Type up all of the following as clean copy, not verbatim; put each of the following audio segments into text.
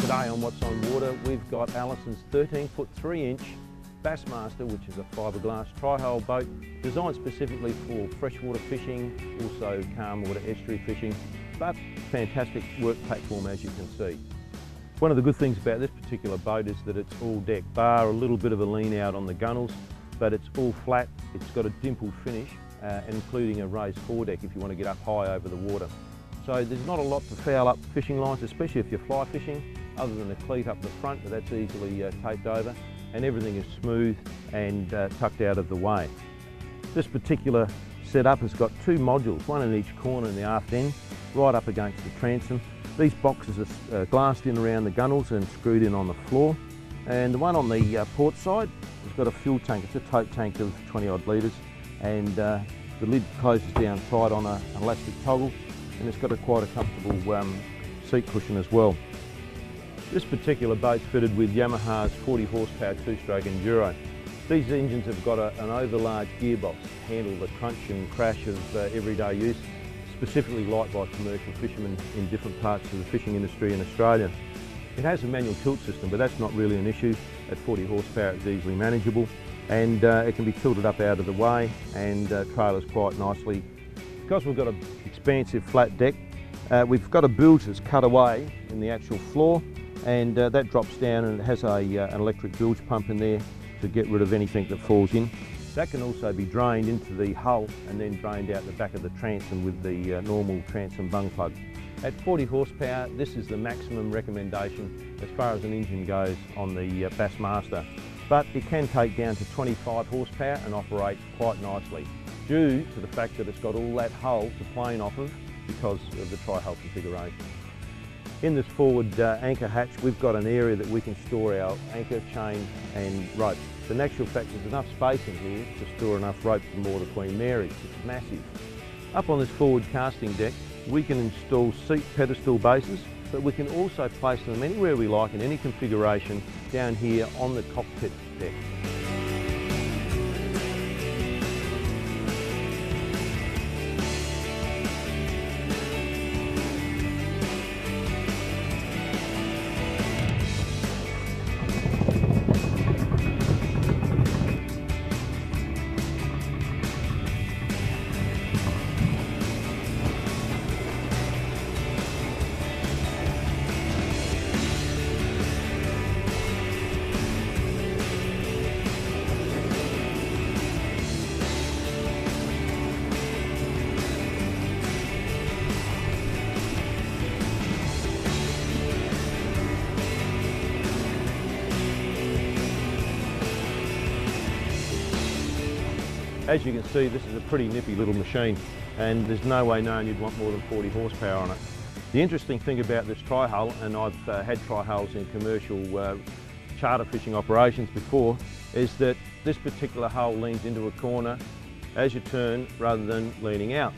Today on What's on Water, we've got Allison's 13-foot 3-inch Bassmaster, which is a fiberglass tri-hull boat designed specifically for freshwater fishing, also calm water estuary fishing, but fantastic work platform as you can see. One of the good things about this particular boat is that it's all deck, bar a little bit of a lean out on the gunnels, but it's all flat. It's got a dimpled finish, including a raised foredeck if you want to get up high over the water. So there's not a lot to foul up fishing lines, especially if you're fly fishing, other than a cleat up the front, but that's easily taped over, and everything is smooth and tucked out of the way. This particular setup has got two modules, one in each corner in the aft end, right up against the transom. These boxes are glassed in around the gunnels and screwed in on the floor. And the one on the port side has got a fuel tank. It's a tote tank of 20 odd litres, and the lid closes down tight on an elastic toggle, and it's got quite a comfortable seat cushion as well. This particular boat's fitted with Yamaha's 40 horsepower two-stroke Enduro. These engines have got an overlarge gearbox to handle the crunch and crash of everyday use, specifically liked by commercial fishermen in different parts of the fishing industry in Australia. It has a manual tilt system, but that's not really an issue. At 40 horsepower it's easily manageable, and it can be tilted up out of the way and trailers quite nicely. Because we've got an expansive flat deck, we've got a bilge that's cut away in the actual floor, and that drops down, and it has an electric bilge pump in there to get rid of anything that falls in. That can also be drained into the hull and then drained out the back of the transom with the normal transom bung plug. At 40 horsepower, this is the maximum recommendation as far as an engine goes on the Bassmaster, but it can take down to 25 horsepower and operate quite nicely, due to the fact that it's got all that hull to plane off of because of the tri-hull configuration. In this forward anchor hatch, we've got an area that we can store our anchor, chain and rope. So in actual fact, there's enough space in here to store enough rope for more to Queen Mary. It's massive. Up on this forward casting deck, we can install seat pedestal bases, but we can also place them anywhere we like in any configuration down here on the cockpit deck. As you can see, this is a pretty nippy little machine, and there's no way known you'd want more than 40 horsepower on it. The interesting thing about this tri-hull, and I've had tri-hulls in commercial charter fishing operations before, is that this particular hull leans into a corner as you turn rather than leaning out.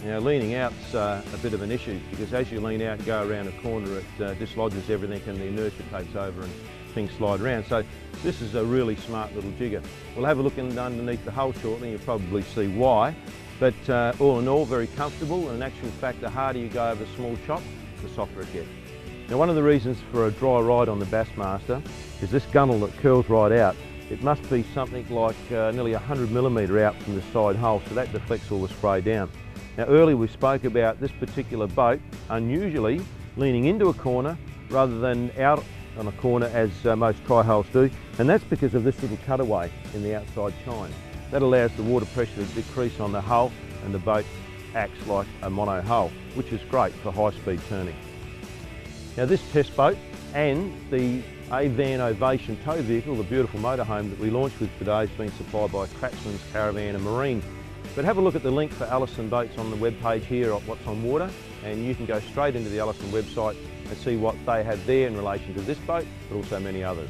Now, leaning out's a bit of an issue, because as you lean out and go around a corner, it dislodges everything and the inertia takes over and things slide around. So this is a really smart little jigger. We'll have a look underneath the hull shortly, you'll probably see why. But all in all, very comfortable, and in actual fact, the harder you go over small chop, the softer it gets. Now, one of the reasons for a dry ride on the Bassmaster is this gunnel that curls right out. It must be something like nearly 100mm out from the side hull, so that deflects all the spray down. Now, earlier we spoke about this particular boat unusually leaning into a corner rather than out on a corner as most tri-hulls do, and that's because of this little cutaway in the outside chine. That allows the water pressure to decrease on the hull, and the boat acts like a mono hull, which is great for high-speed turning. Now, this test boat and the Avan Ovation tow vehicle, the beautiful motorhome that we launched with today, has been supplied by Craftsman's Caravan and Marine. But have a look at the link for Allison boats on the webpage here at What's on Water, and you can go straight into the Allison website and see what they have there in relation to this boat, but also many others.